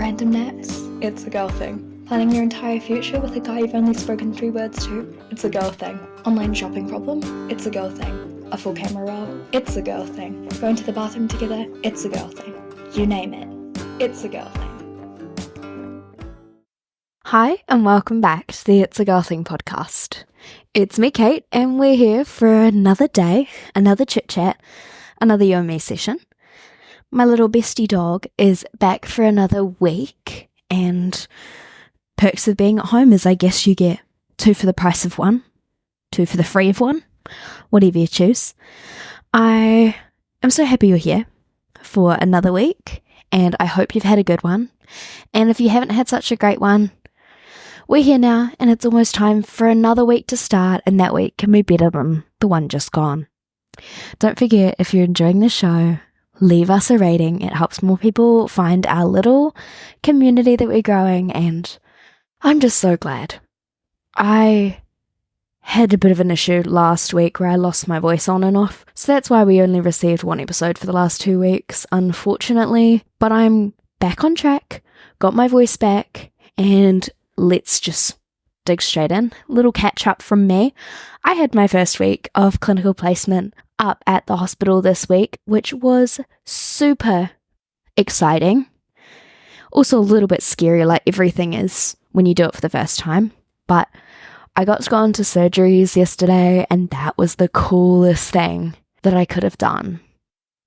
Randomness? It's a girl thing. Planning your entire future with a guy you've only spoken 3 words to? It's a girl thing. Online shopping problem? It's a girl thing. A full camera roll? It's a girl thing. Going to the bathroom together? It's a girl thing. You name it. It's a girl thing. Hi, and welcome back to the It's a Girl Thing podcast. It's me, Kate, and we're here for another day, another chit-chat, another you and me session. My little bestie dog is back for another week, and perks of being at home is I guess you get 2 for the price of 1, 2 for the free of 1, whatever you choose. I am so happy you're here for another week, and I hope you've had a good one. And if you haven't had such a great one, we're here now, and it's almost time for another week to start, and that week can be better than the one just gone. Don't forget, if you're enjoying the show, leave us a rating. It helps more people find our little community that we're growing, and I'm just so glad. I had a bit of an issue last week where I lost my voice on and off, so that's why we only received 1 episode for the last 2 weeks, unfortunately. But I'm back on track, got my voice back, and let's just dig straight in. Little catch up from me. I had my first week of clinical placement up at the hospital this week, which was super exciting. Also a little bit scary, like everything is when you do it for the first time. But I got to go into surgeries yesterday, and that was the coolest thing that I could have done.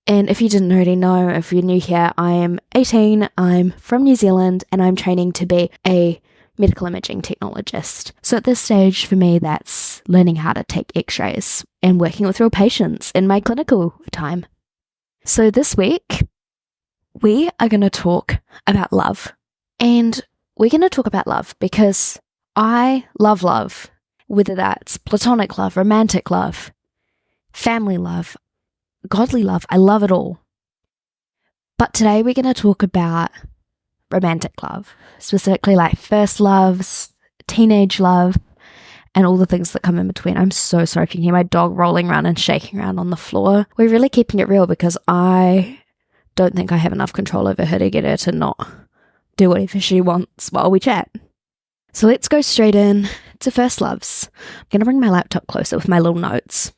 And if you didn't already know, if you're new here, I am 18, I'm from New Zealand, and I'm training to be a medical imaging technologist. So at this stage for me, that's learning how to take x-rays and working with real patients in my clinical time. So this week, we are going to talk about love. And we're going to talk about love because I love love, whether that's platonic love, romantic love, family love, godly love. I love it all. But today we're going to talk about romantic love, specifically like first loves, teenage love, and all the things that come in between. I'm so sorry if you can hear my dog rolling around and shaking around on the floor. We're really keeping it real because I don't think I have enough control over her to get her to not do whatever she wants while we chat. So let's go straight in to first loves. I'm going to bring my laptop closer with my little notes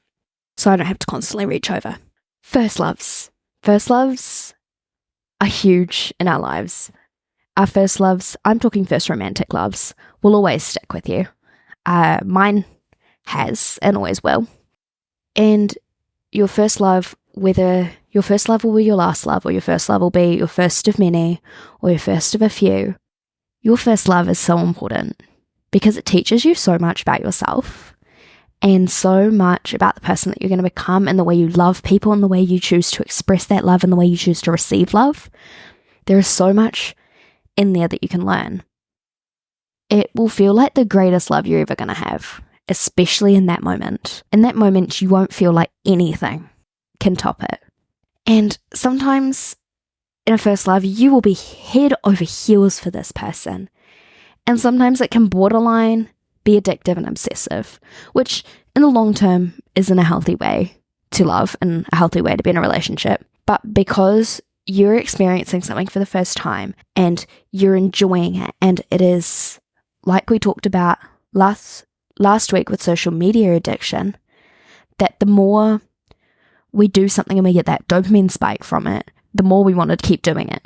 so I don't have to constantly reach over. First loves. First loves are huge in our lives. Our first loves, I'm talking first romantic loves, will always stick with you. Mine has and always will. And your first love, whether your first love will be your last love, or your first love will be your first of many, or your first of a few, your first love is so important because it teaches you so much about yourself and so much about the person that you're going to become, and the way you love people, and the way you choose to express that love, and the way you choose to receive love. There is so much in there that you can learn. It will feel like the greatest love you're ever going to have, especially in that moment. In that moment, you won't feel like anything can top it. And sometimes in a first love, you will be head over heels for this person. And sometimes it can borderline be addictive and obsessive, which in the long term isn't a healthy way to love and a healthy way to be in a relationship. But because you're experiencing something for the first time and you're enjoying it, and it is, like we talked about last week with social media addiction, that the more we do something and we get that dopamine spike from it, the more we want to keep doing it.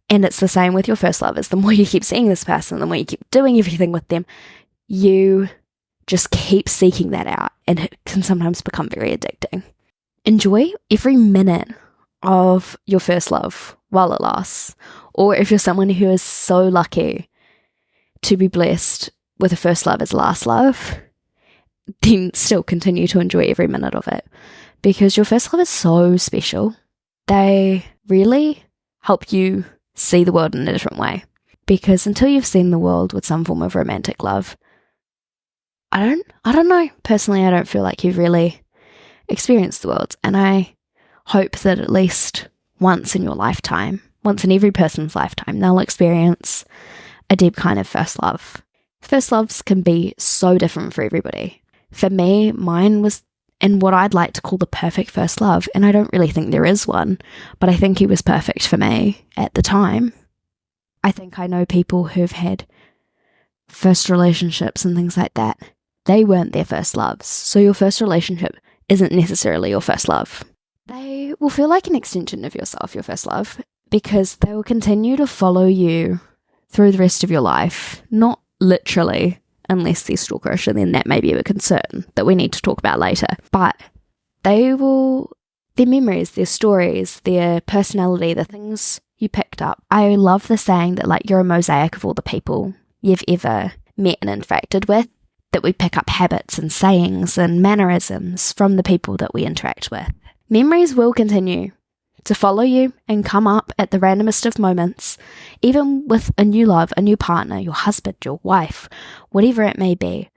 And it's the same with your first lovers. The more you keep seeing this person, the more you keep doing everything with them, you just keep seeking that out, and it can sometimes become very addicting. Enjoy every minute of your first love while it lasts. Or if you're someone who is so lucky to be blessed with a first love as last love, then still continue to enjoy every minute of it, because your first love is so special. They really help you see the world in a different way, because until you've seen the world with some form of romantic love, I don't know, personally I don't feel like you've really experienced the world. And I hope that at least once in your lifetime, once in every person's lifetime, they'll experience a deep kind of first love. First loves can be so different for everybody. For me, mine was in what I'd like to call the perfect first love, and I don't really think there is one, but I think he was perfect for me at the time. I think I know people who've had first relationships and things like that. They weren't their first loves, so your first relationship isn't necessarily your first love. They will feel like an extension of yourself, your first love, because they will continue to follow you through the rest of your life. Not literally, unless they're stalkerish, and then that may be a concern that we need to talk about later. But their memories, their stories, their personality, the things you picked up. I love the saying that, like, you're a mosaic of all the people you've ever met and interacted with, that we pick up habits and sayings and mannerisms from the people that we interact with. Memories will continue to follow you and come up at the randomest of moments, even with a new love, a new partner, your husband, your wife, whatever it may be.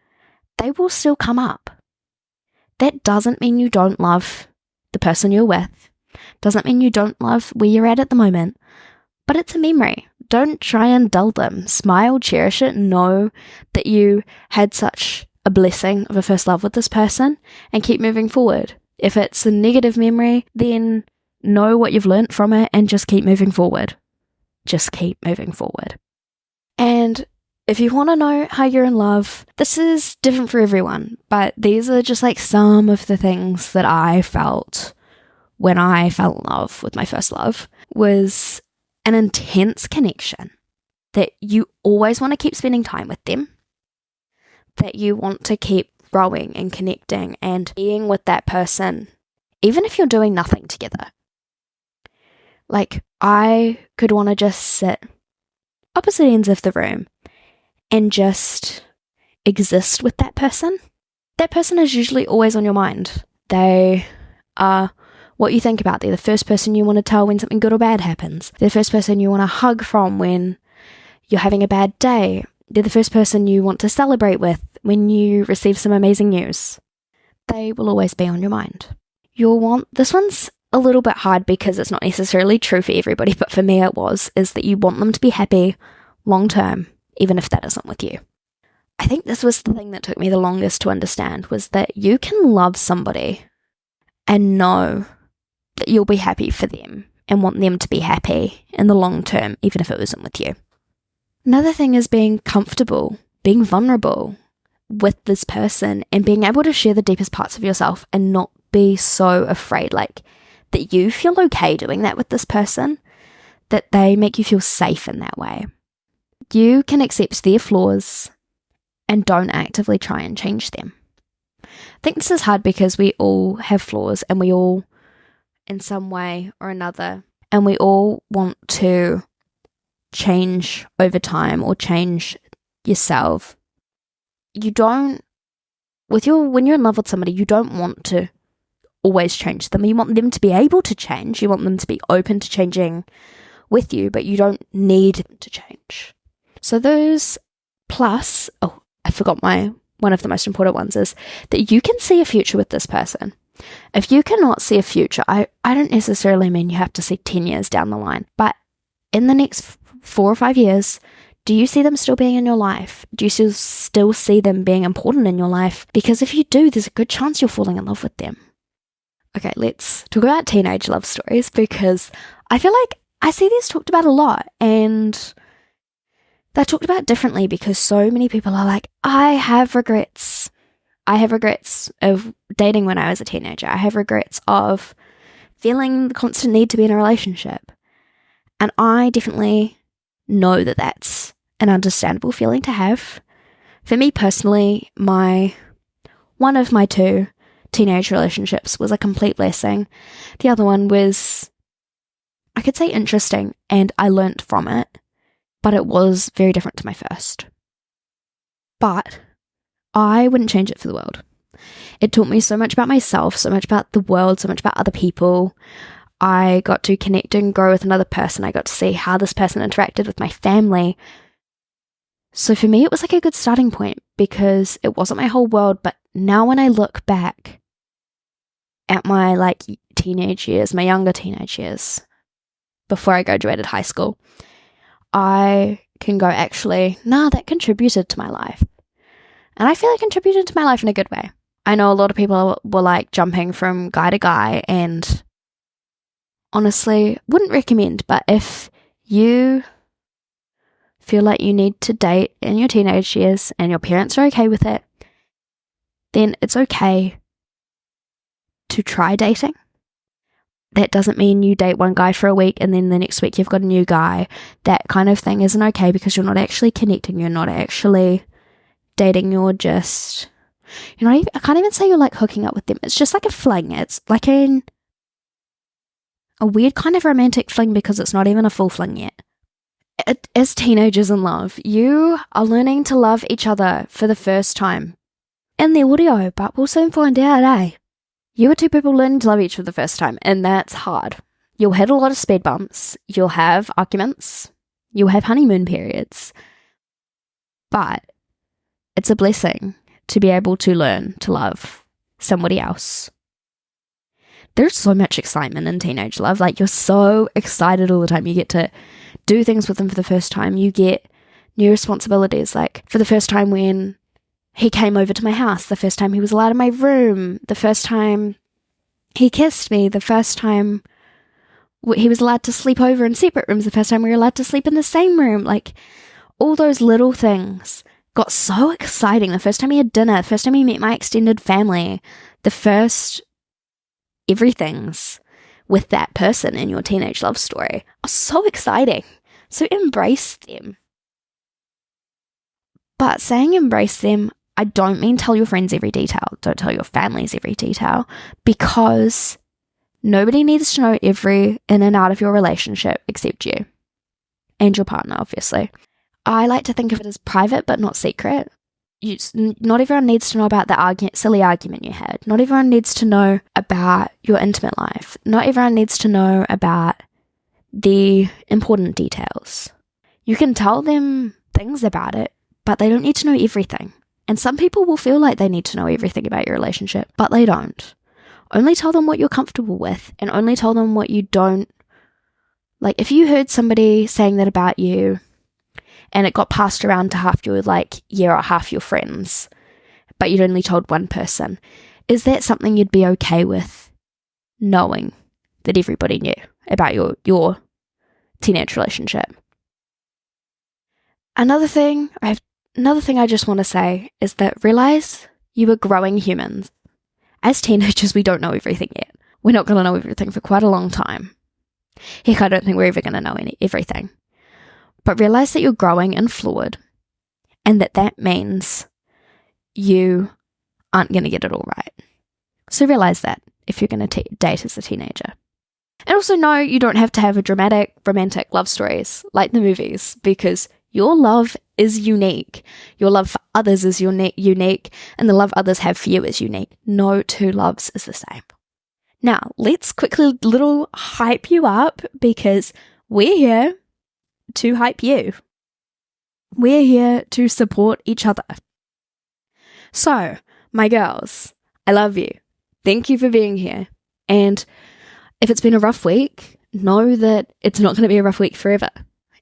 They will still come up. That doesn't mean you don't love the person you're with, doesn't mean you don't love where you're at the moment, but it's a memory. Don't try and dull them. Smile, cherish it, know that you had such a blessing of a first love with this person, and keep moving forward. If it's a negative memory, then know what you've learnt from it and just keep moving forward. Just keep moving forward. And if you want to know how you're in love, this is different for everyone, but these are just like some of the things that I felt when I fell in love with my first love. Was an intense connection, that you always want to keep spending time with them, that you want to keep growing and connecting and being with that person, even if you're doing nothing together. Like, I could want to just sit opposite ends of the room and just exist with that person. That person is usually always on your mind. They are what you think about. They're the first person you want to tell when something good or bad happens. They're the first person you want to hug from when you're having a bad day. They're the first person you want to celebrate with when you receive some amazing news. They will always be on your mind. This one's a little bit hard because it's not necessarily true for everybody, but for me it is that you want them to be happy long term, even if that isn't with you. I think this was the thing that took me the longest to understand, was that you can love somebody and know that you'll be happy for them and want them to be happy in the long term, even if it isn't with you. Another thing is being comfortable, being vulnerable with this person, and being able to share the deepest parts of yourself and not be so afraid, like, that you feel okay doing that with this person, that they make you feel safe in that way. You can accept their flaws and don't actively try and change them. I think this is hard because we all have flaws, and we all, in some way or another, and we all want to change over time or change yourself. When you're in love with somebody, you don't want to always change them. You want them to be able to change. You want them to be open to changing with you, but you don't need them to change. So those plus, I forgot one of the most important ones is that you can see a future with this person. If you cannot see a future, I don't necessarily mean you have to see 10 years down the line, but in the next 4 or 5 years, do you see them still being in your life? Do you still see them being important in your life? Because if you do, there's a good chance you're falling in love with them. Okay, let's talk about teenage love stories, because I feel like I see these talked about a lot, and they're talked about differently because so many people are like, I have regrets. I have regrets of dating when I was a teenager. I have regrets of feeling the constant need to be in a relationship. And I definitely know that that's an understandable feeling to have. For me personally, one of my 2 teenage relationships was a complete blessing. The other one was, I could say, interesting, and I learnt from it, but it was very different to my first. But I wouldn't change it for the world. It taught me so much about myself, so much about the world, so much about other people. I got to connect and grow with another person. I got to see how this person interacted with my family. So for me, it was like a good starting point, because it wasn't my whole world. But now when I look back at my teenage years, my younger teenage years, before I graduated high school, I can go, actually, that contributed to my life. And I feel it contributed to my life in a good way. I know a lot of people were jumping from guy to guy, and honestly, wouldn't recommend. But if you feel like you need to date in your teenage years and your parents are okay with it, then it's okay to try dating. That doesn't mean you date one guy for a week and then the next week you've got a new guy. That kind of thing isn't okay because you're not actually connecting. You're not actually dating. You're just, I can't even say you're like hooking up with them. It's just like a fling. It's like a weird kind of romantic fling because it's not even a full fling yet. As teenagers in love, you are learning to love each other for the first time in the audio, but we'll soon find out, eh? You are two people learning to love each other for the first time, and that's hard. You'll hit a lot of speed bumps, you'll have arguments, you'll have honeymoon periods, but it's a blessing to be able to learn to love somebody else. There's so much excitement in teenage love. Like, you're so excited all the time. You get to do things with them for the first time. You get new responsibilities. Like, for the first time when he came over to my house, the first time he was allowed in my room, the first time he kissed me, the first time he was allowed to sleep over in separate rooms, the first time we were allowed to sleep in the same room. Like, all those little things got so exciting. The first time he had dinner, the first time he met my extended family, the first everything's with that person in your teenage love story are so exciting. So embrace them. But saying embrace them, I don't mean tell your friends every detail. Don't tell your families every detail, because nobody needs to know every in and out of your relationship except you and your partner, obviously. I like to think of it as private but not secret. Not everyone needs to know about the silly argument you had. Not everyone needs to know about your intimate life. Not everyone needs to know about the important details. You can tell them things about it, but they don't need to know everything. And some people will feel like they need to know everything about your relationship, but they don't. Only tell them what you're comfortable with, and only tell them what you don't. Like, if you heard somebody saying that about you, and it got passed around to half your, or half your friends, but you'd only told one person, is that something you'd be okay with knowing that everybody knew about your teenage relationship? Another thing I just want to say is that realize you are growing humans. As teenagers, we don't know everything yet. We're not going to know everything for quite a long time. Heck, I don't think we're ever going to know everything. But realize that you're growing and fluid, and that means you aren't going to get it all right. So realize that if you're going to date as a teenager. And also know you don't have to have a dramatic, romantic love stories like the movies, because your love is unique. Your love for others is unique, and the love others have for you is unique. No two loves is the same. Now, let's quickly little hype you up, because we're here to hype you. We're here to support each other. So, my girls, I love you. Thank you for being here. And if it's been a rough week, know that it's not going to be a rough week forever.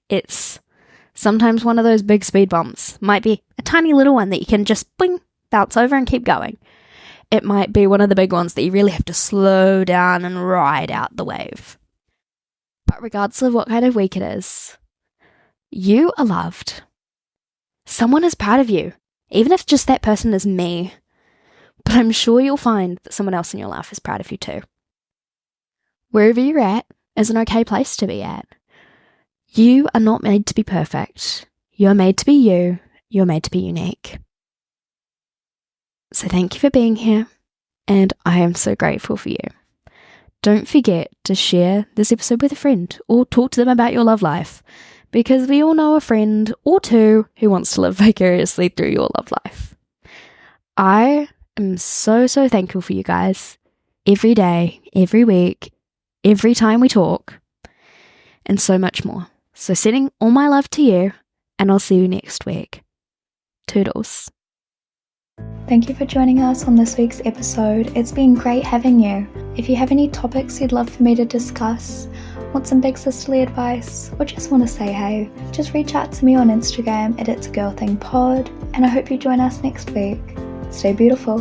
It's sometimes one of those big speed bumps. Might be a tiny little one that you can just bounce over and keep going. It might be one of the big ones that you really have to slow down and ride out the wave. But regardless of what kind of week it is, you are loved. Someone is proud of you, even if just that person is me. But I'm sure you'll find that someone else in your life is proud of you too. Wherever you're at is an okay place to be at. You are not made to be perfect. You're made to be you. You're made to be unique. So thank you for being here, and I am so grateful for you. Don't forget to share this episode with a friend, or talk to them about your love life, because we all know a friend or two who wants to live vicariously through your love life. I am so thankful for you guys every day, every week, every time we talk, and so much more. So sending all my love to you, and I'll see you next week. Toodles. Thank you for joining us on this week's episode. It's been great having you. If you have any topics you'd love for me to discuss, want some big sisterly advice, or just want to say hey, just reach out to me on Instagram at It's a Girl Thing Pod, and I hope you join us next week. Stay beautiful.